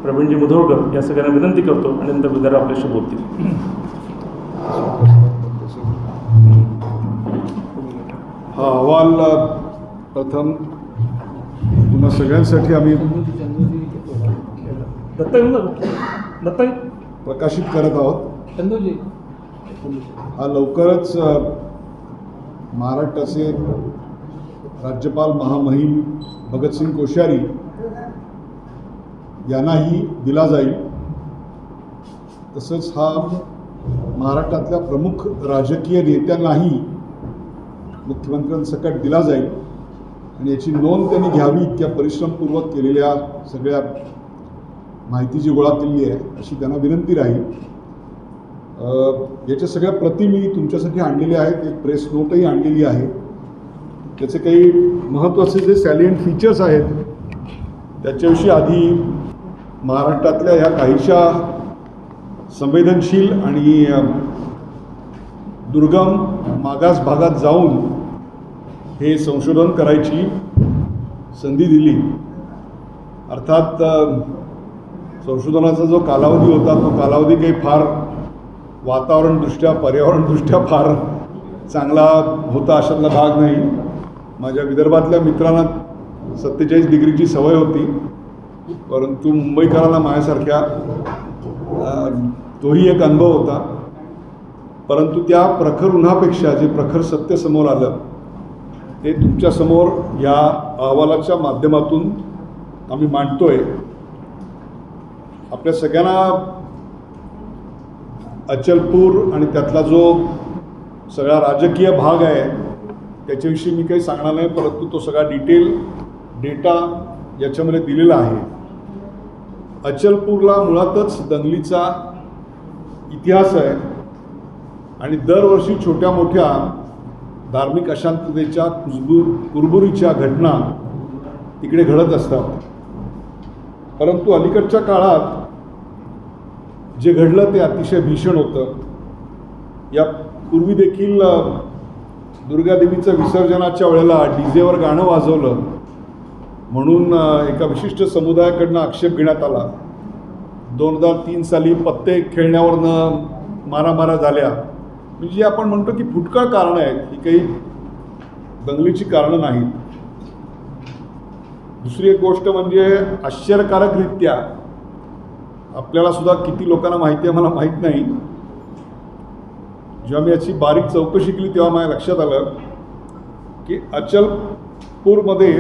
प्रवीणजी मुधोळकर या सगळ्यांना विनंती करतो आणि नंतर विद्यार्थी आपल्याशी बोलतील. हा अहवाल प्रथम पुन्हा सगळ्यांसाठी आम्ही प्रकाशित करत आहोत. हा लवकरच महाराष्ट्राचे राज्यपाल महामहिम भगतसिंग कोश्यारी यांनाही दिला जाईल. तसंच हा महाराष्ट्रातल्या प्रमुख राजकीय नेत्यांनाही मुख्यमंत्र्यांसकट दिला जाईल आणि याची नोंद त्यांनी घ्यावी. इतक्या परिश्रमपूर्वक केलेल्या सगळ्या माहिती जी गोळा केली आहे अशी त्यांना विनंती राहील. याच्या सगळ्या प्रती मी तुमच्यासाठी आणलेल्या आहेत. एक प्रेस नोटही आणलेली आहे. त्याचे काही महत्त्वाचे जे सॅलियंट फीचर्स आहेत त्याच्याविषयी आधी महाराष्ट्रातल्या ह्या काहीशा संवेदनशील आणि दुर्गम मागास भागात जाऊन हे संशोधन करायची संधी दिली. अर्थात संशोधनाचा जो कालावधी होता तो कालावधी काही फार वातावरणदृष्ट्या पर्यावरणदृष्ट्या फार चांगला होता अशातला भाग नाही. माझ्या विदर्भातल्या मित्रांना 47 डिग्रीची सवय होती, परंतु मुंबईकरांना माझ्यासारख्या तोही एक अनुभव होता. परंतु त्या प्रखर उन्हापेक्षा जे प्रखर सत्य समोर आलं ते तुमच्यासमोर या अहवालाच्या माध्यमातून आम्ही मांडतोय. आपल्या सगळ्यांना अचलपूर आणि त्यातला जो सगळा राजकीय भाग आहे त्याच्याविषयी मी काही सांगणार नाही, परंतु तो सगळा डिटेल डेटा याच्यामध्ये दिलेला आहे. अचलपूरला मुळातच दंगलीचा इतिहास आहे आणि दरवर्षी छोट्या मोठ्या धार्मिक अशांततेच्या कुरबुरीच्या घटना तिकडे घडत असतात. परंतु अलीकडच्या काळात जे घडलं ते अतिशय भीषण होतं. या पूर्वी देखील दुर्गादेवीचं विसर्जनाच्या वेळेला डीजेवर गाणं वाजवलं म्हणून एका विशिष्ट समुदायाकडनं आक्षेप घेण्यात आला. 2003 साली पत्ते खेळण्यावरनं मारामाऱ्या झाल्या. म्हणजे आपण म्हणतो की फुटकळ कारणं आहेत, ही काही दंगलीची कारणं नाहीत. दुसरी एक गोष्ट म्हणजे आश्चर्यकारकरित्या आपल्याला सुद्धा किती लोकांना माहिती आहे मला माहीत नाही, जेव्हा मी याची बारीक चौकशी केली तेव्हा माझ्या लक्षात आलं की अचलपूरमध्ये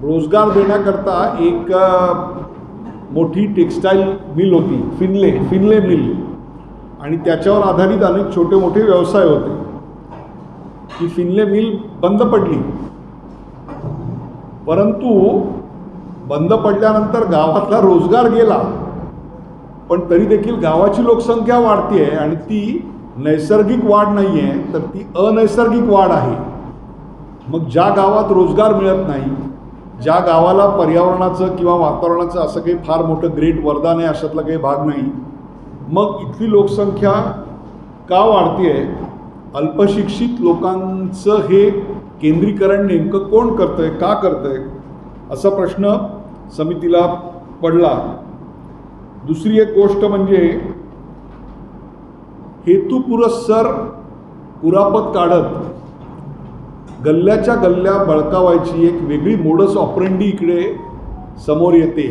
रोजगार देण्याकरता एक मोठी टेक्स्टाईल मिल होती, फिनले मिल, आणि त्याच्यावर आधारित अनेक छोटे मोठे व्यवसाय होते. ती फिनले मिल बंद पडली, परंतु बंद पडल्यानंतर गावातला रोजगार गेला, पण तरी देखील गावाची लोकसंख्या वाढते आहे आणि ती नैसर्गिक वाढ नाही आहे तर ती अनैसर्गिक वाढ आहे. मग ज्या गावात रोजगार मिळत नाही, ज्या गावाला पर्यावरणाचं किंवा वातावरणाचं असं काही फार मोठं ग्रेट वरदान आहे अशातला काही भाग नाही, मग इथली लोकसंख्या का वाढते आहे? अल्पशिक्षित लोकांचं हे केंद्रीकरण नेमकं कोण करतंय, का करतंय, असा प्रश्न समितीला पडला. दुसरी एक गोष्ट म्हणजे हेतुपुरस्सर कुरापत काढत गल्ल्याच्या गल्ल्या बळकावायची एक वेगळी मोडस ऑपरेंडी इकडे समोर येते.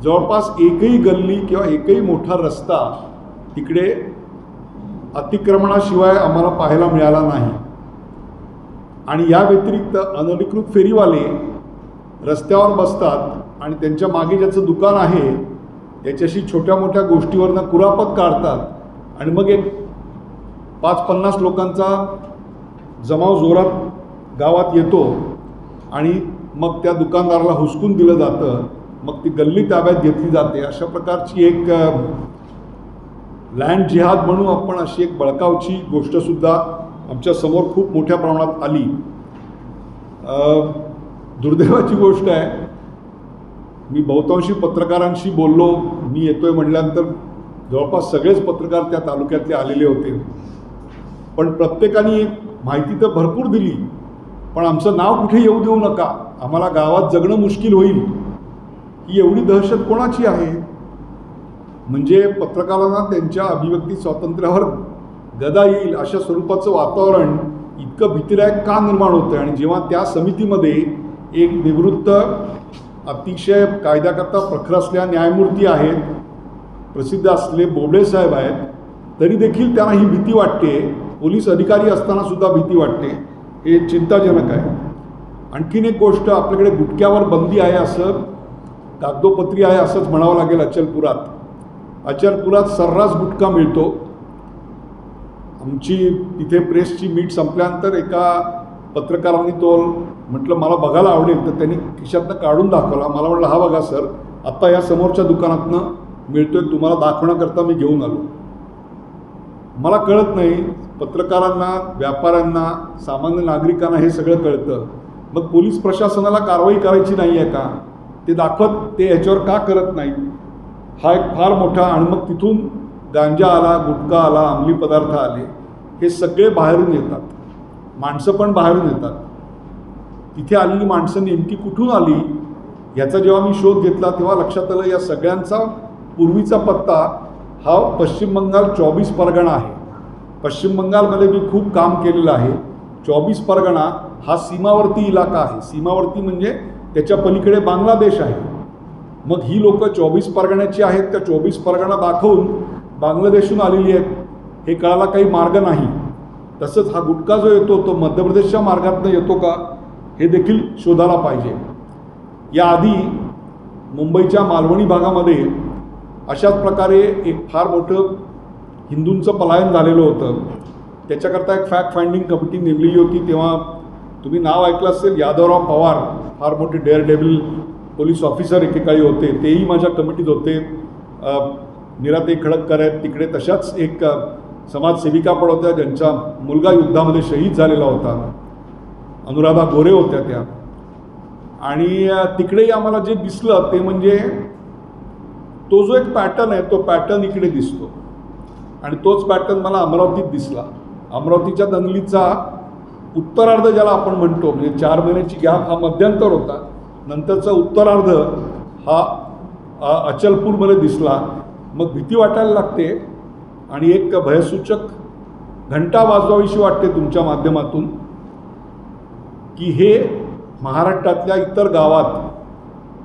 जवळपास एकही गल्ली किंवा एकही मोठा रस्ता तिकडे अतिक्रमणाशिवाय आम्हाला पाहायला मिळाला नाही. आणि या व्यतिरिक्त अनधिकृत फेरीवाले रस्त्यावर बसतात आणि त्यांच्या मागे ज्याचं दुकान आहे त्याच्याशी छोट्या मोठ्या गोष्टीवरनं कुरापत काढतात आणि मग एक 5-50 लोकांचा जमाव जोरात गावात येतो आणि मग त्या दुकानदाराला हुसकून दिलं जातं. मग ती गल्ली ताब्यात घेतली जाते. अशा प्रकारची एक लँड जिहाद म्हणून आपण अशी एक बळकावची गोष्टसुद्धा आमच्यासमोर खूप मोठ्या प्रमाणात आली. दुर्दैवाची गोष्ट आहे, मी बहुतांशी पत्रकारांशी बोललो. मी येतोय म्हटल्यानंतर जवळपास सगळेच पत्रकार त्या तालुक्यातले आलेले होते, पण प्रत्येकाने माहिती तर भरपूर दिली, पण आमचं नाव कुठे येऊ देऊ नका, आम्हाला गावात जगणं मुश्किल होईल ही एवढी दहशत कोणाची आहे? म्हणजे पत्रकारांना त्यांच्या अभिव्यक्ती स्वातंत्र्यावर गदा येईल अशा स्वरूपाचं वातावरण इतकं भीतीदायक का निर्माण होतं? आणि जेव्हा त्या समितीमध्ये एक निवृत्त अतिशय कायद्याकरता प्रखर असलेल्या न्यायमूर्ती आहेत, प्रसिद्ध असलेले बोबडे साहेब आहेत, तरी देखील त्यांना ही भीती वाटते, पोलीस अधिकारी असताना सुद्धा भीती वाटते, हे चिंताजनक आहे. आणखीन एक गोष्ट, आपल्याकडे गुटख्यावर बंदी आहे असं कागदोपत्री आहे असंच म्हणावं लागेल. अचलपुरात सर्रास गुटखा मिळतो. आमची तिथे प्रेसची मीट संपल्यानंतर एका पत्रकारांनी तो म्हटलं मला बघायला आवडेल, तर त्यांनी खिशातनं काढून दाखवला. मला म्हटलं हा बघा सर, आत्ता या समोरच्या दुकानातनं मिळतोय, तुम्हाला दाखवण्याकरता मी घेऊन आलो. मला कळत नाही, पत्रकारांना, व्यापाऱ्यांना, सामान्य नागरिकांना हे सगळं कळतं. मग पोलीस प्रशासनाला कारवाई करायची नाही आहे का? ते दाखवत ते ह्याच्यावर का करत नाही? हा एक फार मोठा. आणि मग तिथून गांजा आला, गुटखा आला, अंमली पदार्थ आले, हे सगळे बाहेरून येतात. माणसं पण बाहेरून येतात. तिथे आलेली माणसं नेमकी कुठून आली याचा जेव्हा मी शोध घेतला तेव्हा लक्षात आलं या सगळ्यांचा पूर्वीचा पत्ता हा पश्चिम बंगाल 24 परगणा आहे. पश्चिम बंगालमध्ये मी खूप काम केलेलं आहे. 24 परगणा हा सीमावर्ती इलाका आहे. सीमावर्ती म्हणजे त्याच्या पलीकडे बांगलादेश आहे. मग ही लोक 24 परगण्याची आहेत का 24 परगणा दाखवून बांगलादेशहून आलेली आहेत हे कळायला काही मार्ग नाही. तसंच हा गुटखा जो येतो तो मध्य प्रदेशच्या मार्गातून येतो का हे देखील शोधायला पाहिजे. याआधी मुंबईच्या मालवणी भागामध्ये अशाच प्रकारे एक फार मोठं हिंदूंचं पलायन झालेलं होतं. त्याच्याकरता एक फॅक्ट फाइंडिंग कमिटी नेमलेली होती. तेव्हा तुम्ही नाव ऐकलं असेल, यादवराव पवार फार मोठे डेअर डेव्हिल पोलीस ऑफिसर एकेकाळी होते, तेही माझ्या कमिटीत होते. निराते खडक्कर आहेत तिकडे, तशाच एक समाजसेविका पण होत्या ज्यांचा मुलगा युद्धामध्ये शहीद झालेला होता, अनुराधा गोरे होत्या त्या. आणि तिकडेही आम्हाला जे दिसलं ते म्हणजे तो जो एक पॅटर्न आहे तो पॅटर्न इकडे दिसतो. आणि तोच पॅटर्न मला अमरावतीत दिसला. अमरावतीच्या दंगलीचा उत्तरार्ध ज्याला आपण म्हणतो, म्हणजे 4 महिन्याची गॅप हा मध्यंतर होता, नंतरचा उत्तरार्ध हा अचलपूरमध्ये दिसला. मग भीती वाटायला लागते आणि एक भयसूचक घंटा वाजवावीशी वाटते तुमच्या माध्यमातून की हे महाराष्ट्रातल्या इतर गावात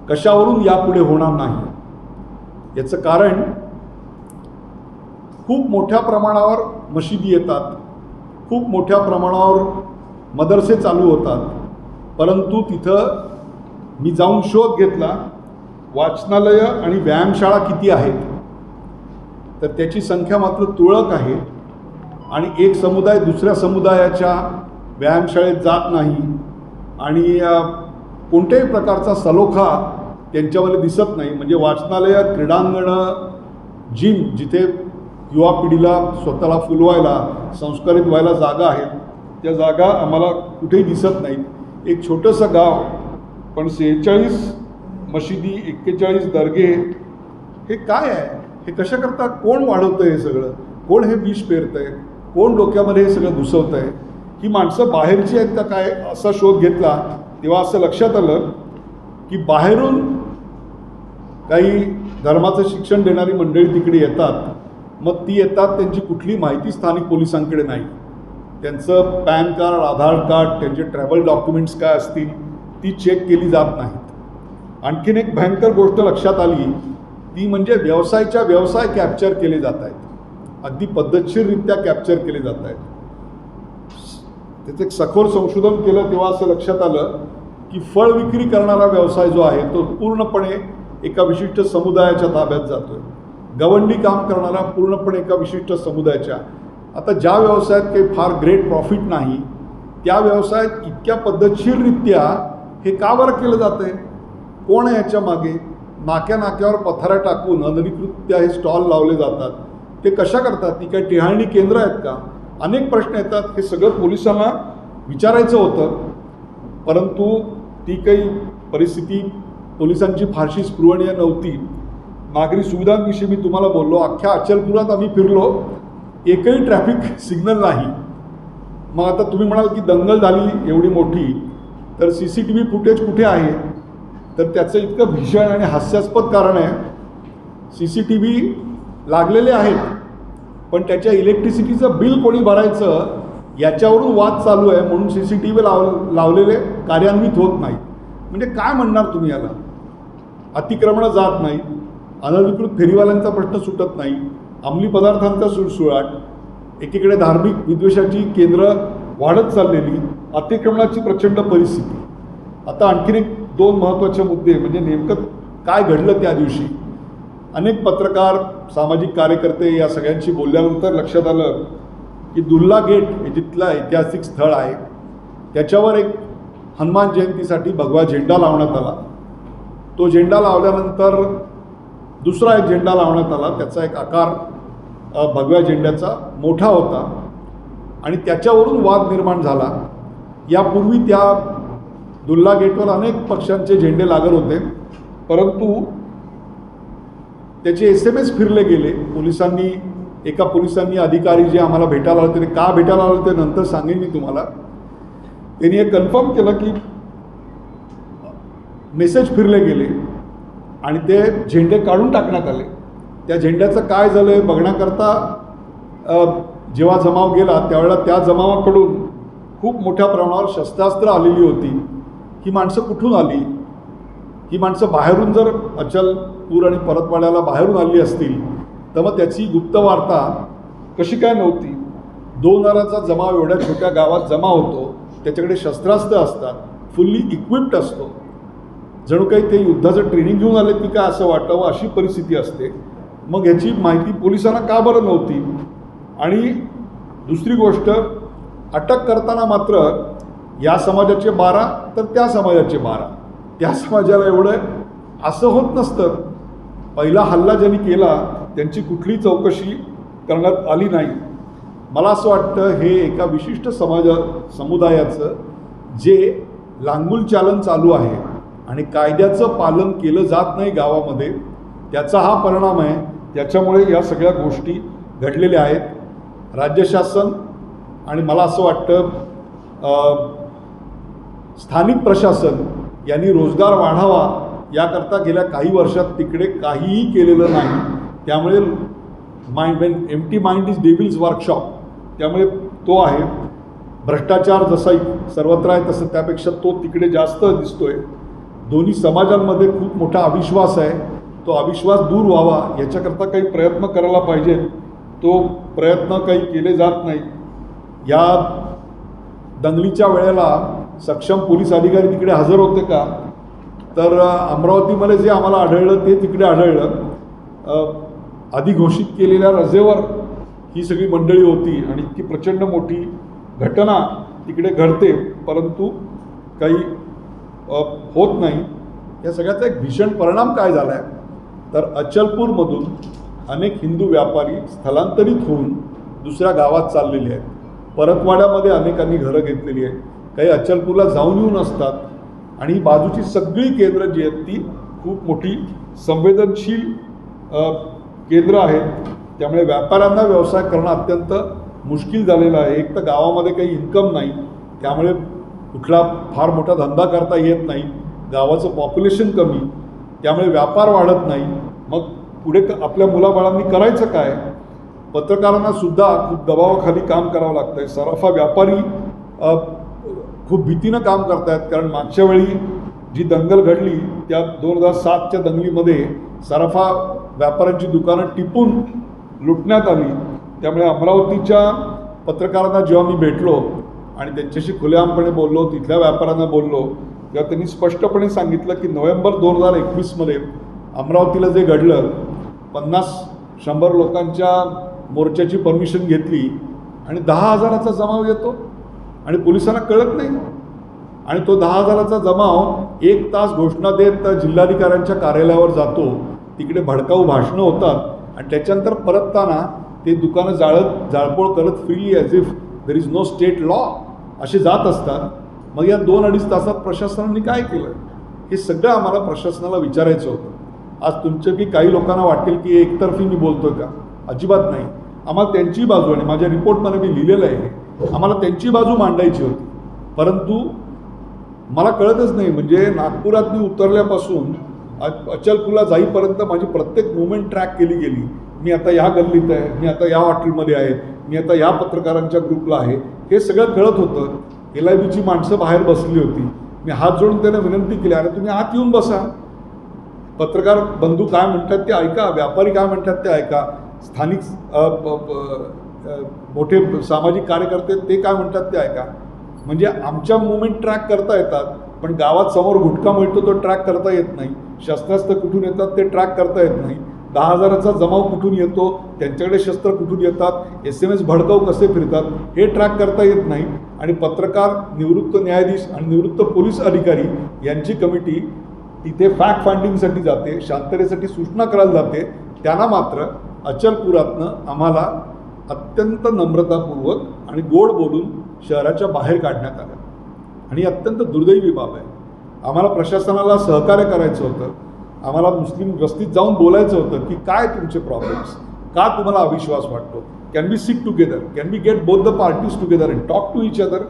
कशावरून यापुढे होणार नाही. याचं कारण खूप मोठ्या प्रमाणावर मशिदी येतात, खूप मोठ्या प्रमाणावर मदरसे चालू होतात, परंतु तिथं मी जाऊन शोध घेतला वाचनालयं आणि व्यायामशाळा किती आहेत तर त्याची संख्या मात्र तुरळक आहे. आणि एक समुदाय दुसऱ्या समुदायाच्या व्यायामशाळेत जात नाही आणि कोणत्याही प्रकारचा सलोखा त्यांच्यामध्ये दिसत नाही. म्हणजे वाचनालयं, क्रीडांगणं, जिम जिथे युवा पिढीला स्वतःला फुलवायला, संस्कारित व्हायला जागा आहेत, त्या जागा आम्हाला कुठेही दिसत नाहीत. एक छोटंसं गाव पण 46 मशिदी, 41 दर्गे, हे काय आहे? हे कशाकरता कोण वाढवतं हे सगळं? कोण हे विष पेरतंय? कोण डोक्यामध्ये हे सगळं घुसवतंय? ही माणसं बाहेरची आहेत का काय असा शोध घेतला तेव्हा असं लक्षात आलं की बाहेरून काही धर्माचं शिक्षण देणारी मंडळी तिकडे येतात. मग ती येतात, त्यांची कुठली माहिती स्थानिक पोलिसांकडे नाही. त्यांचं पॅन कार्ड, आधार कार्ड, त्यांचे ट्रॅव्हल डॉक्युमेंट्स काय असतील ती चेक केली जात नाहीत. आणखीन एक भयंकर गोष्ट लक्षात आली ती म्हणजे व्यवसाय कॅप्चर केले जात आहेत, अगदी पद्धतशीररित्या कॅप्चर केले जात आहेत. त्याचं एक सखोल संशोधन केलं तेव्हा असं लक्षात आलं की फळ विक्री करणारा व्यवसाय जो आहे तो पूर्णपणे एका विशिष्ट समुदायाच्या ताब्यात जातो आहे. गवंडी काम करणारा पूर्णपणे एका विशिष्ट समुदायाच्या. आता ज्या व्यवसायात काही फार ग्रेट प्रॉफिट नाही त्या व्यवसायात इतक्या पद्धतशीररित्या हे का बरं केलं जातं आहे? कोण आहे याच्या मागे? नाक्यावर पथाऱ्या टाकून अनधिकृतरित्या हे स्टॉल लावले जातात. ते कशा करतात? ती काही टिहाळणी केंद्र आहेत का? अनेक प्रश्न येतात. हे सगळं पोलिसांना विचारायचं होतं, परंतु ती काही परिस्थिती पोलिसांची फारशी स्पृहणीय नव्हती. नागरी सुविधांविषयी मी तुम्हाला बोललो. अख्ख्या अचलपुरात आम्ही फिरलो, एकही ट्रॅफिक सिग्नल नाही. मग आता तुम्ही म्हणाल की दंगल झाली एवढी मोठी तर CCTV फुटेज कुठे आहे? तर त्याचं इतकं भीषण आणि हास्यास्पद कारण आहे, CCTV लागलेले आहेत, पण त्याच्या इलेक्ट्रिसिटीचं बिल कोणी भरायचं याच्यावरून वाद चालू आहे, म्हणून CCTV लावलेले कार्यान्वित होत नाही. म्हणजे काय म्हणणार तुम्ही याला? अतिक्रमणं जात नाही, अनधिकृत फेरीवाल्यांचा प्रश्न सुटत नाही, अंमली पदार्थांचा सुळसुळाट, एकीकडे धार्मिक विद्वेषाची केंद्र वाढत चाललेली, अतिक्रमणाची प्रचंड परिस्थिती. आता आणखीन एक 2 महत्त्वाचे मुद्दे, म्हणजे नेमकं काय घडलं त्या दिवशी. अनेक पत्रकार, सामाजिक कार्यकर्ते या सगळ्यांशी बोलल्यानंतर लक्षात आलं की दुल्ला गेट हे जिथलं ऐतिहासिक स्थळ आहे त्याच्यावर एक हनुमान जयंतीसाठी भगवा झेंडा लावण्यात आला. तो झेंडा लावल्यानंतर दुसरा एक झेंडा लावण्यात आला, त्याचा एक आकार भगव्या झेंड्याचा मोठा होता आणि त्याच्यावरून वाद निर्माण झाला. यापूर्वी त्या दुल्ला गेटवर अनेक पक्षांचे झेंडे लागत होते, परंतु त्याचे SMS फिरले गेले. एका पोलिसांनी अधिकारी जे आम्हाला भेटायला आले, ते का भेटायला आले ते नंतर सांगेन मी तुम्हाला. त्यांनी हे कन्फर्म केलं की मेसेज फिरले गेले आणि ते झेंडे काढून टाकण्यात आले. त्या झेंड्याचं काय झालं आहे बघण्याकरता जेव्हा जमाव गेला त्यावेळेला त्या जमावाकडून खूप मोठ्या प्रमाणावर शस्त्रास्त्र आलेली होती. ही माणसं कुठून आली? ही माणसं बाहेरून जर अचलपूर आणि परतवाड्याला बाहेरून आली असतील तर मग त्याची गुप्त वार्ता कशी काय नव्हती? 2000चा जमाव एवढ्या छोट्या गावात जमा होतो, त्याच्याकडे शस्त्रास्त्र असतात, फुल्ली इक्विप्ड असतो, जणू काही ते युद्धाचं ट्रेनिंग घेऊन आले की काय असं वाटावं अशी परिस्थिती असते. मग ह्याची माहिती पोलिसांना का बरं नव्हती? आणि दुसरी गोष्ट, अटक करताना मात्र या समाजाचे 12 तर त्या समाजाचे 12, त्या समाजाला एवढं असं होत नसतं. पहिला हल्ला ज्यांनी केला त्यांची कुठली चौकशी करण्यात आली नाही. मला असं वाटतं हे एका विशिष्ट समुदायाचं जे लांगुल चालन चालू आहे आणि कायद्याचं पालन केलं जात नाही गावामध्ये, त्याचा हा परिणाम आहे. त्याच्यामुळे या सगळ्या गोष्टी घडलेल्या आहेत. राज्य शासन आणि मला असं वाटतं स्थानिक प्रशासन यांनी रोजगार वाढावा याकरता गेल्या काही वर्षात तिकडे काहीही केलेलं नाही. त्यामुळे empty mind is devil's workshop, त्यामुळे तो आहे. भ्रष्टाचार जसा सर्वत्र आहे तसं त्यापेक्षा तो तिकडे जास्त दिसतोय. दोन्ही समाजांमध्ये खूप मोठा अविश्वास आहे. तो अविश्वास दूर व्हावा याच्याकरता काही प्रयत्न करायला पाहिजेत. तो प्रयत्न काही केले जात नाही. या दंगलीच्या वेळेला सक्षम पोलीस अधिकारी तिकडे हजर होते का? तर अमरावतीमध्ये जे आम्हाला आढळलं ते तिकडे आढळलं. अधिघोषित केलेल्या रजेवर ही सगळी मंडळी होती आणि इतकी प्रचंड मोठी घटना तिकडे घडते, परंतु काही होत नाही. या सगळ्याचा एक भीषण परिणाम काय झाला आहे तर अचलपूरमधून अनेक हिंदू व्यापारी स्थलांतरित होऊन दुसऱ्या गावात चाललेले आहेत. परतवाड्यामध्ये अनेकांनी घरं घेतलेली आहेत. काही अचलपूरला जाऊन येऊन असतात आणि ही बाजूची सगळी केंद्र जी आहेत ती खूप मोठी संवेदनशील केंद्र आहेत. त्यामुळे व्यापाऱ्यांना व्यवसाय करणं अत्यंत मुश्किल झालेलं आहे. एक तर गावामध्ये काही इन्कम नाही, त्यामुळे कुठला फार मोठा धंदा करता येत नाही. गावाचं पॉप्युलेशन कमी, त्यामुळे व्यापार वाढत नाही. मग पुढे आपल्या मुलाबाळांनी करायचं काय? पत्रकारांना सुद्धा खूप दबावाखाली काम करावं लागतं आहे. सराफा व्यापारी खूप भीतीनं काम करत आहेत, कारण मागच्या वेळी जी दंगल घडली त्या 2007च्या दंगलीमध्ये सराफा व्यापाऱ्यांची दुकानं टिपून लुटण्यात आली. त्यामुळे अमरावतीच्या पत्रकारांना जेव्हा मी भेटलो आणि त्यांच्याशी खुलेआमपणे बोललो, तिथल्या व्यापाऱ्यांना बोललो, तेव्हा त्यांनी स्पष्टपणे सांगितलं की नोव्हेंबर 2021मध्ये अमरावतीला जे घडलं, 50-100 लोकांच्या मोर्चाची परमिशन घेतली आणि 10,000चा जमाव येतो आणि पोलिसांना कळत नाही. आणि तो 10,000चा जमाव 1 तास घोषणा देत जिल्हाधिकाऱ्यांच्या कार्यालयावर जातो. तिकडे भडकाऊ भाषणं होतात आणि त्याच्यानंतर परतताना ते दुकानं जाळपोळ करत freely as if there is no state law असे जात असतात. मग या 2-2.5 तासात प्रशासनाने काय केलं? हे सगळं आम्हाला प्रशासनाला विचारायचं होतं. आज तुमच्या की काही लोकांना वाटेल की एकतर्फी मी बोलतोय का? अजिबात नाही. आम्हाला त्यांची बाजू, आणि माझ्या रिपोर्टमध्ये मी लिहिलेलं आहे, आम्हाला त्यांची बाजू मांडायची होती. परंतु मला कळतच नाही. म्हणजे नागपुरात मी उतरल्यापासून अचलपूरला जाईपर्यंत माझी प्रत्येक मुवमेंट ट्रॅक केली गेली. मी आता ह्या गल्लीत आहे, मी आता या हॉटेलमध्ये आहे, मी आता या पत्रकारांच्या ग्रुपला आहे, हे सगळं कळत होतं. LIBची माणसं बाहेर बसली होती. मी हात जोडून त्यांना विनंती केली, अरे तुम्ही आत येऊन बसा, पत्रकार बंधू काय म्हणतात ते ऐका, व्यापारी काय म्हणतात ते ऐका, स्थानिक मोठे सामाजिक कार्यकर्ते ते काय म्हणतात ते ऐका. म्हणजे आमच्या मुवमेंट ट्रॅक करता येतात, पण गावात समोर गुटखा मिळतो तो ट्रॅक करता येत नाही, शस्त्रास्त्र कुठून येतात ते ट्रॅक करता येत नाही, 10,000चा जमाव कुठून येतो, त्यांच्याकडे शस्त्र कुठून येतात, SMS भडकाऊ कसे फिरतात हे ट्रॅक करता येत नाही. आणि पत्रकार, निवृत्त न्यायाधीश आणि निवृत्त पोलीस अधिकारी यांची कमिटी तिथे फॅक्ट फाइंडिंगसाठी जाते, शांततेसाठी सूचना करायला जाते. त्यांना मात्र अचलपुरातनं आम्हाला अत्यंत नम्रतापूर्वक आणि गोड बोलून शहराच्या बाहेर काढण्यात आलं. आणि अत्यंत दुर्दैवी बाब आहे. आम्हाला प्रशासनाला सहकार्य करायचं होतं, आम्हाला मुस्लिम वस्तीत जाऊन बोलायचं होतं की काय तुमचे प्रॉब्लेम्स, का तुम्हाला अविश्वास वाटतो, can we sit together, can we get both the parties together and talk to each other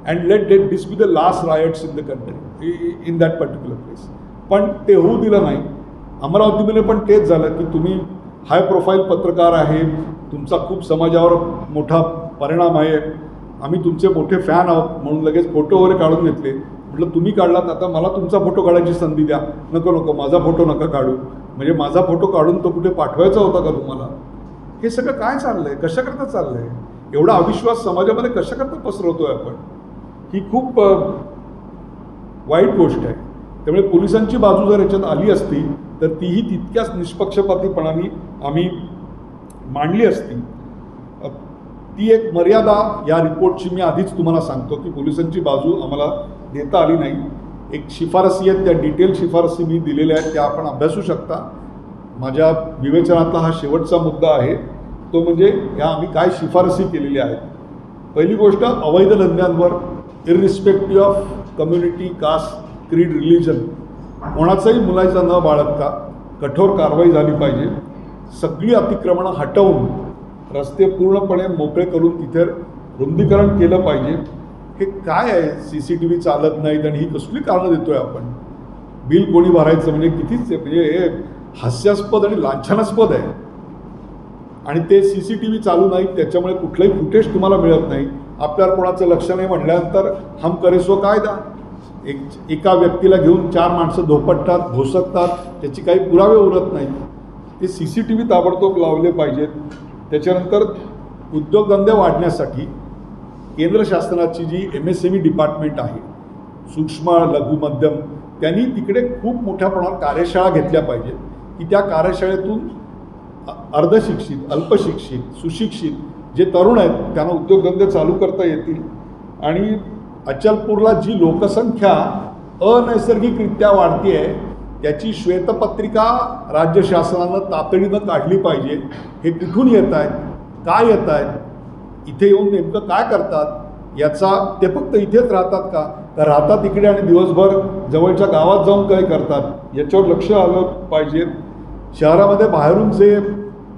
and let this be the last riots in the country in that particular place. पण ते होऊ दिलं नाही. अमरावतीमध्ये पण तेच झालं की तुम्ही हाय प्रोफाईल पत्रकार आहे, तुमचा खूप समाजावर मोठा परिणाम आहे, आम्ही तुमचे मोठे फॅन आहोत म्हणून लगेच फोटो वगैरे काढून घेतले. म्हटलं तुम्ही काढलात, आता मला तुमचा फोटो काढायची संधी द्या. नको माझा फोटो नका काढू. म्हणजे माझा फोटो काढून तो कुठे पाठवायचा होता का तुम्हाला? हे सगळं काय चाललंय, कशाकरता चाललंय? एवढा अविश्वास समाजामध्ये कशाकरता पसरवतोय आपण? ही खूप वाईट गोष्ट आहे. त्यामुळे पोलिसांची बाजू जर याच्यात आली असती तर तीही तितक्याच निष्पक्षपातीपणाने आम्ही मांडली असती. ती एक मर्यादा या रिपोर्टची मी आधीच तुम्हाला सांगतो की पोलिसांची बाजू आम्हाला देता आली नाही. एक शिफारसी आहेत, त्या डिटेल शिफारसी मी दिलेल्या आहेत, त्या आपण अभ्यासू शकता. माझ्या विवेचनातला हा शेवटचा मुद्दा आहे, तो म्हणजे ह्या आम्ही काय शिफारसी केलेल्या आहेत. पहिली गोष्ट, अवैध धंद्यांवर इररिस्पेक्टिव्ह ऑफ कम्युनिटी, कास्ट, क्रीड, रिलिजन कोणाचाही मुलाचा न बाळगता कठोर कारवाई झाली पाहिजे. सगळी अतिक्रमणं हटवून रस्ते पूर्णपणे मोकळे करून तिथे रुंदीकरण केलं पाहिजे. हे काय आहे, CCTV चालत नाहीत आणि ही कसली कारणं देतोय आपण? बिल कोणी भरायचं म्हणजे कितीच, म्हणजे हे हास्यास्पद आणि लांछनास्पद आहे. आणि ते CCTV चालू नाहीत, त्याच्यामुळे कुठलंही फुटेज तुम्हाला मिळत नाही. आपल्यावर कोणाचं लक्ष नाही म्हटल्यानंतर हम करे सो कायदा. एका व्यक्तीला घेऊन 4 माणसं धोपटतात, भोसकतात, त्याची काही पुरावे उरत नाही. ते CCTV ताबडतोब लावले पाहिजेत. त्याच्यानंतर उद्योगधंदे वाढण्यासाठी केंद्र शासनाची जी MSME डिपार्टमेंट आहे, सूक्ष्म लघु मध्यम, त्यांनी तिकडे खूप मोठ्या प्रमाणात कार्यशाळा घेतल्या पाहिजेत की त्या कार्यशाळेतून अर्धशिक्षित, अल्पशिक्षित, सुशिक्षित जे तरुण आहेत त्यांना उद्योगधंदे चालू करता येतील. आणि अचलपूरला जी लोकसंख्या अनैसर्गिकरित्या वाढती आहे त्याची श्वेतपत्रिका राज्य शासनानं तातडीनं काढली पाहिजे. हे कुठून येत आहेत, काय येत आहेत, इथे येऊन नेमकं काय करतात याचा, ते फक्त इथेच राहतात का राहतात इकडे आणि दिवसभर जवळच्या गावात जाऊन काय करतात, याच्यावर लक्ष आलं पाहिजे. शहरामध्ये बाहेरून जे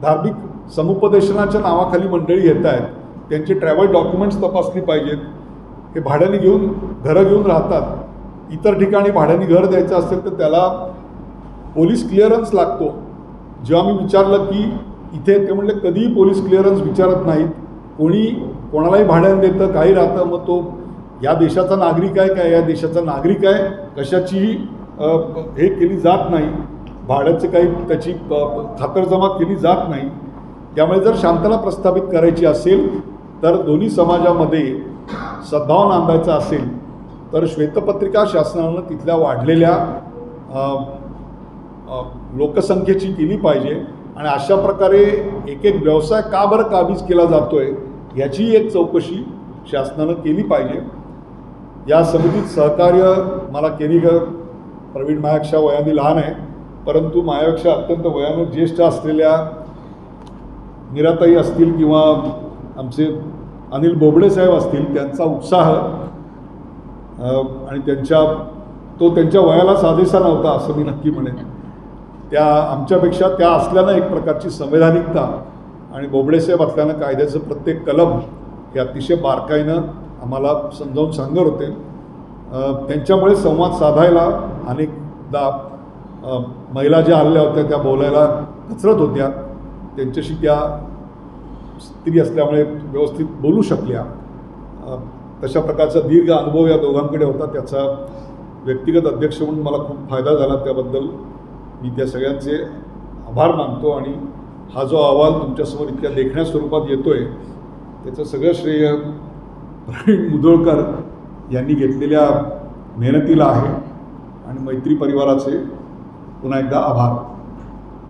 धार्मिक समुपदेशनाच्या नावाखाली मंडळी येत आहेत त्यांचे ट्रॅव्हल डॉक्युमेंट्स तपासली पाहिजेत. हे भाड्याने घेऊन घरं घेऊन राहतात. इतर ठिकाणी भाड्याने घर द्यायचं असेल तर त्याला पोलीस क्लिअरन्स लागतो. जेव्हा मी विचारलं की इथे, ते म्हणले कधीही पोलीस क्लिअरन्स विचारत नाहीत, कोणी कोणालाही भाड्याने देतं, काही राहतं, मग तो या देशाचा नागरिक आहे काय, या देशाचा नागरिक आहे कशाचीही हे केली जात नाही, भाड्याचे काही त्याची खातरजमा केली जात नाही. त्यामुळे जर शांतता प्रस्थापित करायची असेल तर दोन्ही समाजामध्ये सद्भाव नांदायचा असेल तर श्वेतपत्रिका शासनानं तिथल्या वाढलेल्या लोकसंख्येची केली पाहिजे. आणि अशा प्रकारे एक एक व्यवसाय का बरं काबीज केला जातोय याची एक चौकशी शासनानं केली पाहिजे. या समितीत सहकार्य मला केनिगर प्रवीण माझ्यापेक्षा वयाने लहान आहे, परंतु माझ्यापेक्षा अत्यंत वयानं ज्येष्ठ असलेल्या मीराताई असतील किंवा आमचे अनिल बोबडे साहेब असतील, त्यांचा उत्साह आणि त्यांच्या वयाला साजेसा नव्हता असं मी नक्की म्हणेन. त्या आमच्यापेक्षा त्या असल्यानं एक प्रकारची संवैधानिकता आणि बोबडेसाहेब असल्यानं कायद्याचं प्रत्येक कलम हे अतिशय बारकाईनं आम्हाला समजावून सांगत होते. त्यांच्यामुळे संवाद साधायला अनेकदा महिला ज्या आलेल्या होत्या त्या बोलायला कचरत होत्या. त्यांच्याशी त्या स्त्री असल्यामुळे व्यवस्थित बोलू शकल्या. तशा प्रकारचा दीर्घ अनुभव या दोघांकडे होता. त्याचा व्यक्तिगत अध्यक्ष म्हणून मला खूप फायदा झाला. त्याबद्दल मी त्या सगळ्यांचे आभार मानतो. आणि हा जो अहवाल तुमच्यासमोर इतक्या देखण्या स्वरूपात येतो आहे त्याचं सगळं श्रेय प्रवीण मुधोळकर यांनी घेतलेल्या मेहनतीला आहे. आणि मैत्री परिवाराचे पुन्हा एकदा आभार.